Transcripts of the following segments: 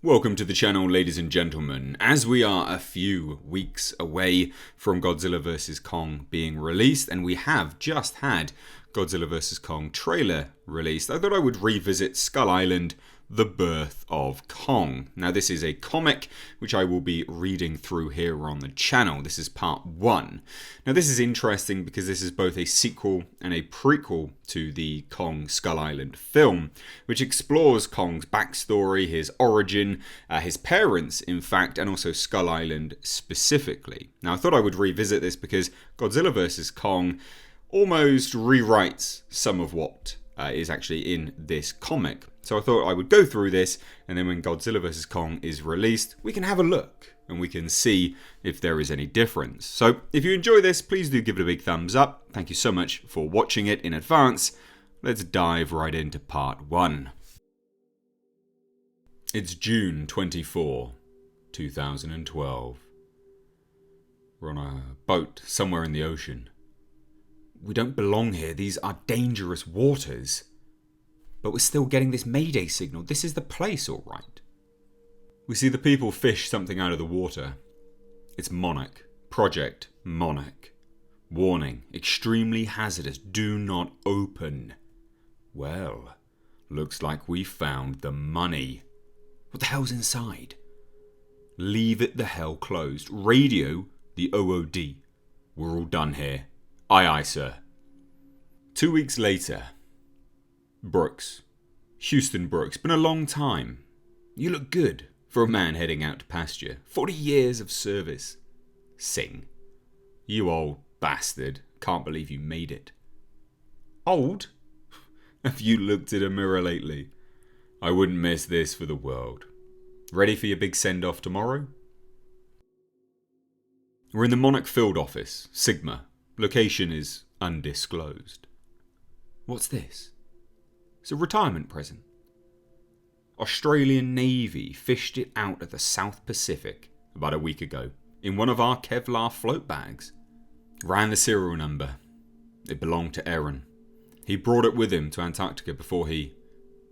Welcome to the channel, ladies and gentlemen. As we are a few weeks away from Godzilla vs. Kong being released, and we have just had Godzilla vs. Kong trailer released, I thought I would revisit Skull Island, The Birth of Kong. Now this is a comic which I will be reading through here on the channel. This is part 1. Now this is interesting because this is both a sequel and a prequel to the Kong Skull Island film, which explores Kong's backstory, his origin, his parents in fact, and also Skull Island specifically. Now I thought I would revisit this because Godzilla vs. Kong almost rewrites some of what is actually in this comic. So I thought I would go through this, and then when Godzilla vs. Kong is released, we can have a look and we can see if there is any difference. So if you enjoy this, please do give it a big thumbs up. Thank you so much for watching it in advance. Let's dive right into part 1. It's June 24, 2012. We're on a boat somewhere in the ocean. We don't belong here. These are dangerous waters. But we're still getting this Mayday signal. This is the place, all right. We see the people fish something out of the water. It's Monarch. Project Monarch. Warning, extremely hazardous. Do not open. Well, looks like we found the money. What the hell's inside? Leave it the hell closed. Radio the OOD. We're all done here. Aye, aye, sir. 2 weeks later. Brooks. Houston Brooks. Been a long time. You look good for a man heading out to pasture. 40 years of service. Sing. You old bastard. Can't believe you made it. Old? Have you looked at a mirror lately? I wouldn't miss this for the world. Ready for your big send-off tomorrow? We're in the Monarch field office. Sigma. Location is undisclosed. What's this? It's a retirement present. Australian Navy fished it out of the South Pacific about a week ago in one of our Kevlar float bags. Ran the serial number. It belonged to Aaron. He brought it with him to Antarctica before he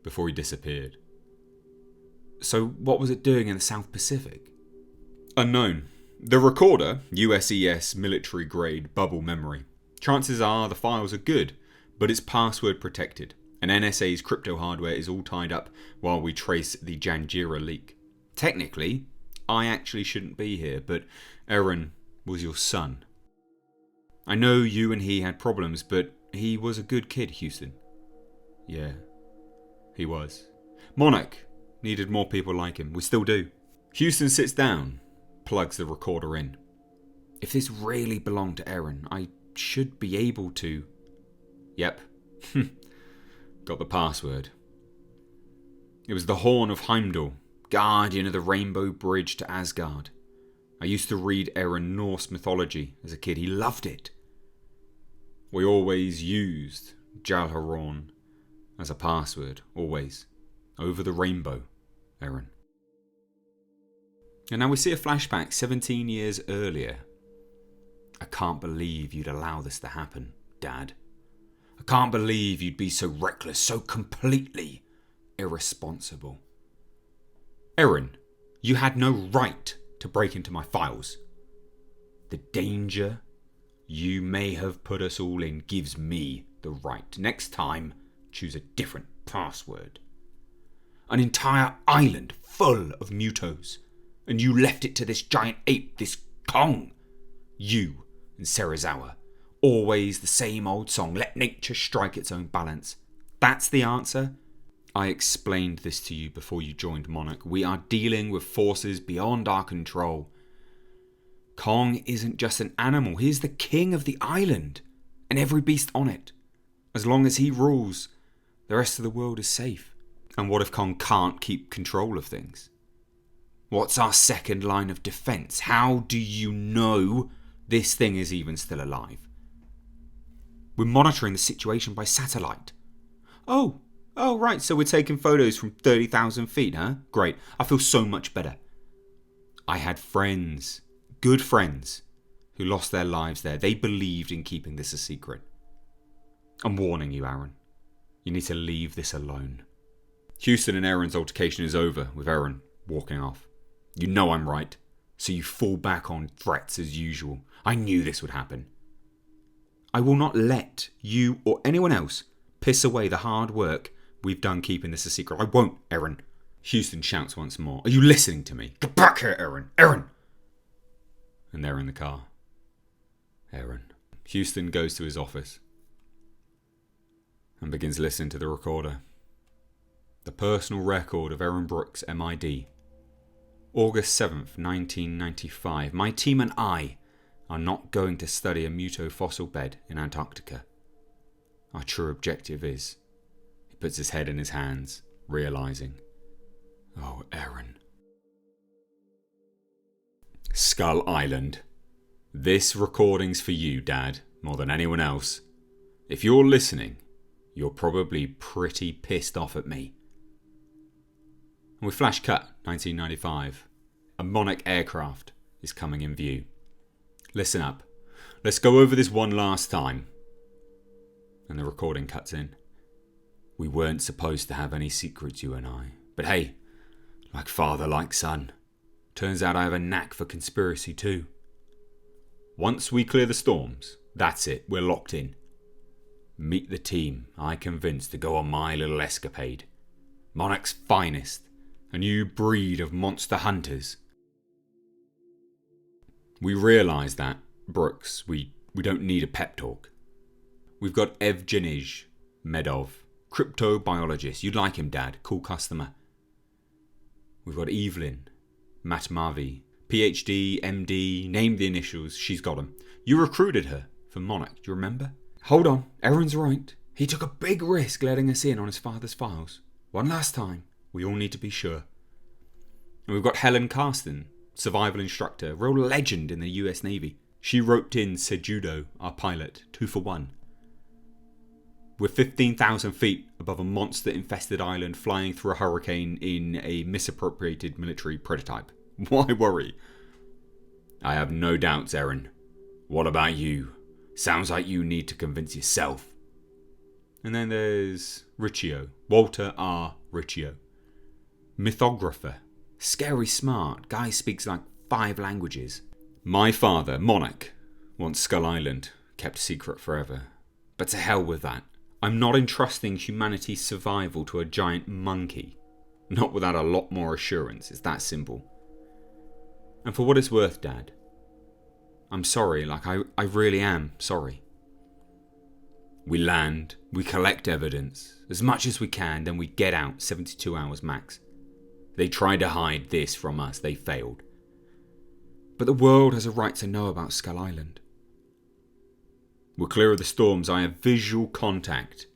disappeared. So what was it doing in the South Pacific? Unknown. The recorder, USES military grade bubble memory. Chances are the files are good, but it's password protected. And NSA's crypto hardware is all tied up while we trace the Janjira leak. Technically, I actually shouldn't be here, but Aaron was your son. I know you and he had problems, but he was a good kid, Houston. Yeah, he was. Monarch needed more people like him. We still do. Houston sits down, plugs the recorder in. If this really belonged to Aaron, I should be able to... Yep. Got the password. It was the Horn of Heimdall, guardian of the Rainbow Bridge to Asgard. I used to read Aaron Norse mythology as a kid. He loved it. We always used Jalharon as a password. Always. Over the rainbow, Aaron. And now we see a flashback 17 years earlier. I can't believe you'd allow this to happen, Dad. I can't believe you'd be so reckless, so completely irresponsible. Aaron, you had no right to break into my files. The danger you may have put us all in gives me the right. Next time, choose a different password. An entire island full of mutos, and you left it to this giant ape, this Kong. You and Serizawa. Always the same old song, let nature strike its own balance. That's the answer? I explained this to you before you joined Monarch. We are dealing with forces beyond our control. Kong isn't just an animal, he is the king of the island, and every beast on it. As long as he rules, the rest of the world is safe. And what if Kong can't keep control of things? What's our second line of defense? How do you know this thing is even still alive? We're monitoring the situation by satellite. Oh, right, so we're taking photos from 30,000 feet, huh? Great, I feel so much better. I had friends, good friends, who lost their lives there. They believed in keeping this a secret. I'm warning you, Aaron. You need to leave this alone. Houston and Aaron's altercation is over, with Aaron walking off. You know I'm right, so you fall back on threats as usual. I knew this would happen. I will not let you or anyone else piss away the hard work we've done keeping this a secret. I won't, Aaron. Houston shouts once more. Are you listening to me? Get back here, Aaron! Aaron! And they're in the car. Aaron. Houston goes to his office and begins listening to the recorder. The personal record of Aaron Brooks, MID. August 7th, 1995. My team and I are not going to study a mutofossil bed in Antarctica. Our true objective is... He puts his head in his hands, realising. Oh, Aaron. Skull Island. This recording's for you, Dad, more than anyone else. If you're listening, you're probably pretty pissed off at me. And we flash cut, 1995. A Monarch aircraft is coming in view. Listen up. Let's go over this one last time. And the recording cuts in. We weren't supposed to have any secrets, you and I. But hey, like father, like son. Turns out I have a knack for conspiracy too. Once we clear the storms, that's it, we're locked in. Meet the team I convinced to go on my little escapade. Monarch's finest, a new breed of monster hunters. We realise that, Brooks, we don't need a pep talk. We've got Evgenij Medov, cryptobiologist. You'd like him, Dad, cool customer. We've got Evelyn Matmavi, PhD, MD, name the initials, she's got them. You recruited her for Monarch, do you remember? Hold on, Aaron's right. He took a big risk letting us in on his father's files. One last time, we all need to be sure. And we've got Helen Carsten, survival instructor, real legend in the US Navy. She roped in Sejudo, our pilot, 2 for 1. We're 15,000 feet above a monster-infested island flying through a hurricane in a misappropriated military prototype. Why worry? I have no doubts, Aaron. What about you? Sounds like you need to convince yourself. And then there's Riccio, Walter R. Riccio. Mythographer. Scary smart. Guy speaks like 5 languages. My father, Monarch, wants Skull Island kept secret forever. But to hell with that. I'm not entrusting humanity's survival to a giant monkey. Not without a lot more assurance. It's that simple. And for what it's worth, Dad, I'm sorry, I really am sorry. We land, we collect evidence, as much as we can, then we get out, 72 hours max. They tried to hide this from us, they failed. But the world has a right to know about Skull Island. We're clear of the storms, I have visual contact.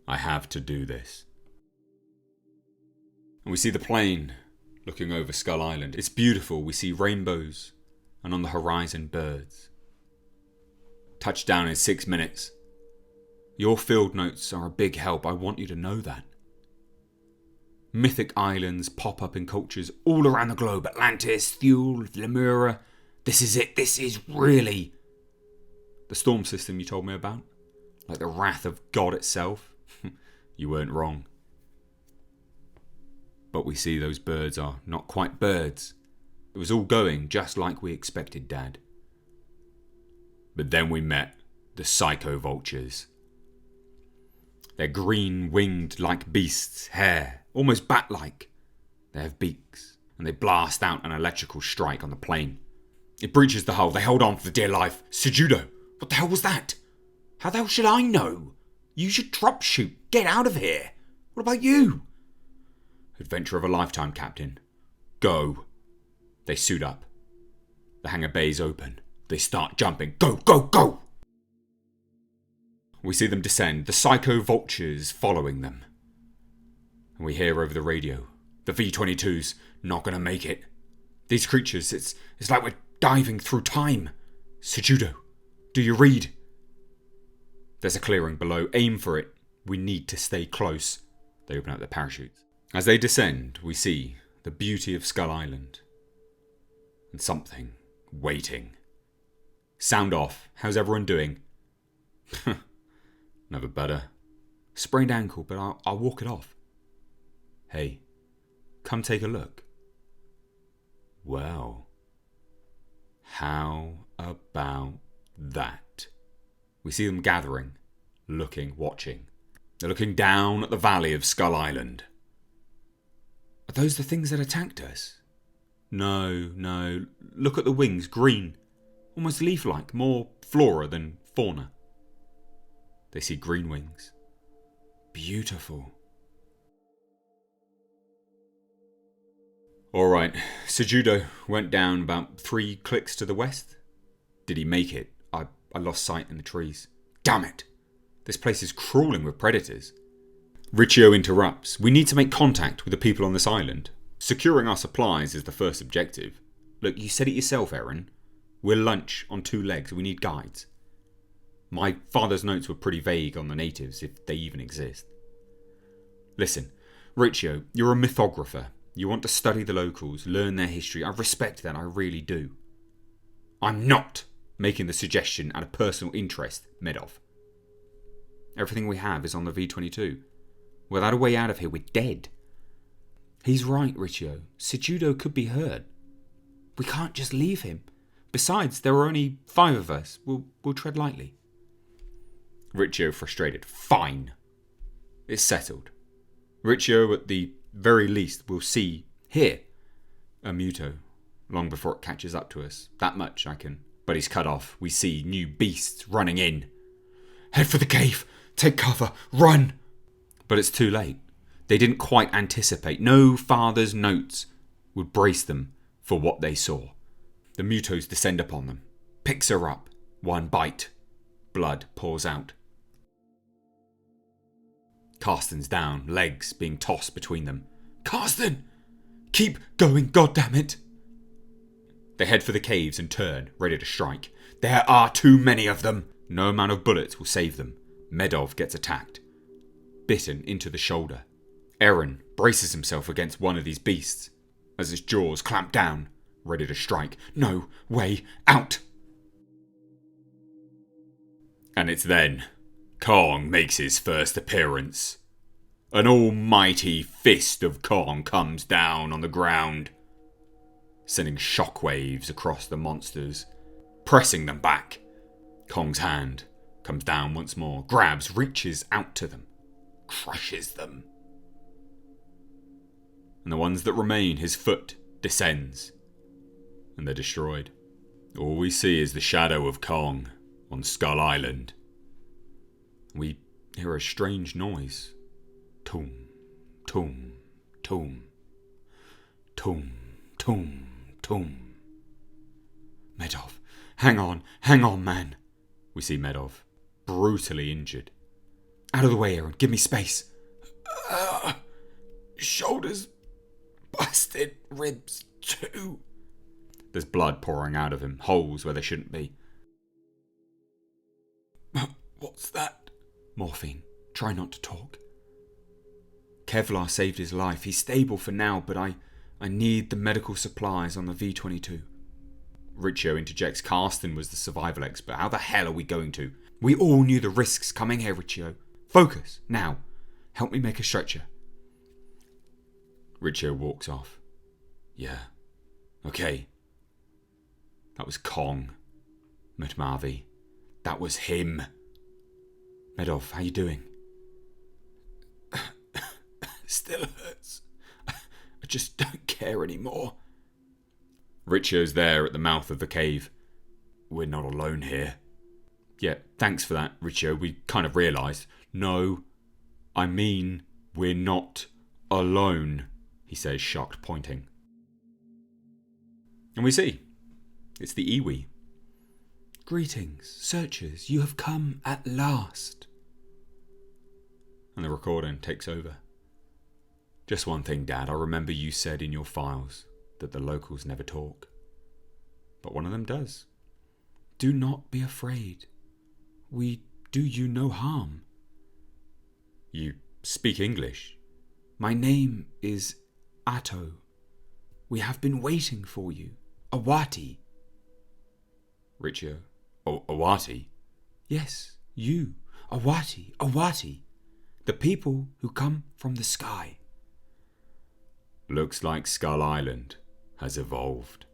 I have to do this. And we see the plane looking over Skull Island. It's beautiful, we see rainbows, and on the horizon birds. Touchdown in 6 minutes. Your field notes are a big help, I want you to know that. Mythic islands pop up in cultures all around the globe. Atlantis, Thule, Lemura. This is it, this is really... The storm system you told me about? Like the wrath of God itself? You weren't wrong. But we see those birds are not quite birds. It was all going just like we expected, Dad. But then we met the psycho vultures. They're green-winged like beasts, hair, almost bat-like. They have beaks, and they blast out an electrical strike on the plane. It breaches the hull, they hold on for dear life. Sejudo! What the hell was that? How the hell should I know? You should drop shoot. Get out of here. What about you? Adventure of a lifetime, Captain. Go. They suit up. The hangar bays open. They start jumping. Go, go, go! We see them descend, the psycho vultures following them. And we hear over the radio, the V-22's not gonna make it. These creatures, it's like we're diving through time. Sejudo, do you read? There's a clearing below. Aim for it. We need to stay close. They open up their parachutes. As they descend, we see the beauty of Skull Island. And something waiting. Sound off. How's everyone doing? Never better. Sprained ankle, but I'll walk it off. Hey, come take a look. Well, how about that? We see them gathering, looking, watching. They're looking down at the valley of Skull Island. Are those the things that attacked us? No. Look at the wings, green. Almost leaf-like, more flora than fauna. They see green wings. Beautiful. Alright, Sejudo went down about 3 clicks to the west. Did he make it? I lost sight in the trees. Damn it! This place is crawling with predators. Riccio interrupts. We need to make contact with the people on this island. Securing our supplies is the first objective. Look, you said it yourself, Aaron. We're lunch on 2 legs. We need guides. My father's notes were pretty vague on the natives, if they even exist. Listen, Riccio, you're a mythographer. You want to study the locals, learn their history. I respect that, I really do. I'm not making the suggestion out of personal interest, Medov. Everything we have is on the V-22. Without a way out of here, we're dead. He's right, Riccio. Sejudo could be hurt. We can't just leave him. Besides, there are only 5 of us. We'll tread lightly. Riccio frustrated. Fine. It's settled. Riccio, at the very least, will hear a Muto long before it catches up to us. That much I can. But he's cut off. We see new beasts running in. Head for the cave. Take cover. Run. But it's too late. They didn't quite anticipate. No father's notes would brace them for what they saw. The Mutos descend upon them. Picks her up. One bite. Blood pours out. Karsten's down, legs being tossed between them. Karsten! Keep going, goddammit! They head for the caves and turn, ready to strike. There are too many of them! No amount of bullets will save them. Medov gets attacked. Bitten into the shoulder. Eren braces himself against one of these beasts as its jaws clamp down, ready to strike. No way out! And it's then Kong makes his first appearance. An almighty fist of Kong comes down on the ground, sending shockwaves across the monsters, pressing them back. Kong's hand comes down once more, grabs, reaches out to them, crushes them. And the ones that remain, his foot descends, and they're destroyed. All we see is the shadow of Kong on Skull Island. We hear a strange noise. Toom, toom, toom. Toom, toom, toom. Medov, hang on, man. We see Medov, brutally injured. Out of the way, Aaron, give me space. Shoulders busted, ribs too. There's blood pouring out of him, holes where there shouldn't be. What's that? Morphine. Try not to talk. Kevlar saved his life. He's stable for now, but I need the medical supplies on the V-22. Riccio interjects. Karsten was the survival expert. How the hell are we going to? We all knew the risks coming here, Riccio. Focus, now. Help me make a stretcher. Riccio walks off. Yeah. Okay. That was Kong. Mutmavi. That was him. Medov, how you doing? Still hurts. I just don't care anymore. Riccio's there at the mouth of the cave. We're not alone here. Yeah, thanks for that, Riccio. We kind of realised. No, I mean, we're not alone, he says, shocked, pointing. And we see. It's the Iwi. Greetings, searchers. You have come at last. And the recording takes over. Just one thing, Dad. I remember you said in your files that the locals never talk. But one of them does. Do not be afraid. We do you no harm. You speak English? My name is Atto. We have been waiting for you. Awati. Riccio. Awati? Yes, you. Awati. Awati. The people who come from the sky. Looks like Skull Island has evolved.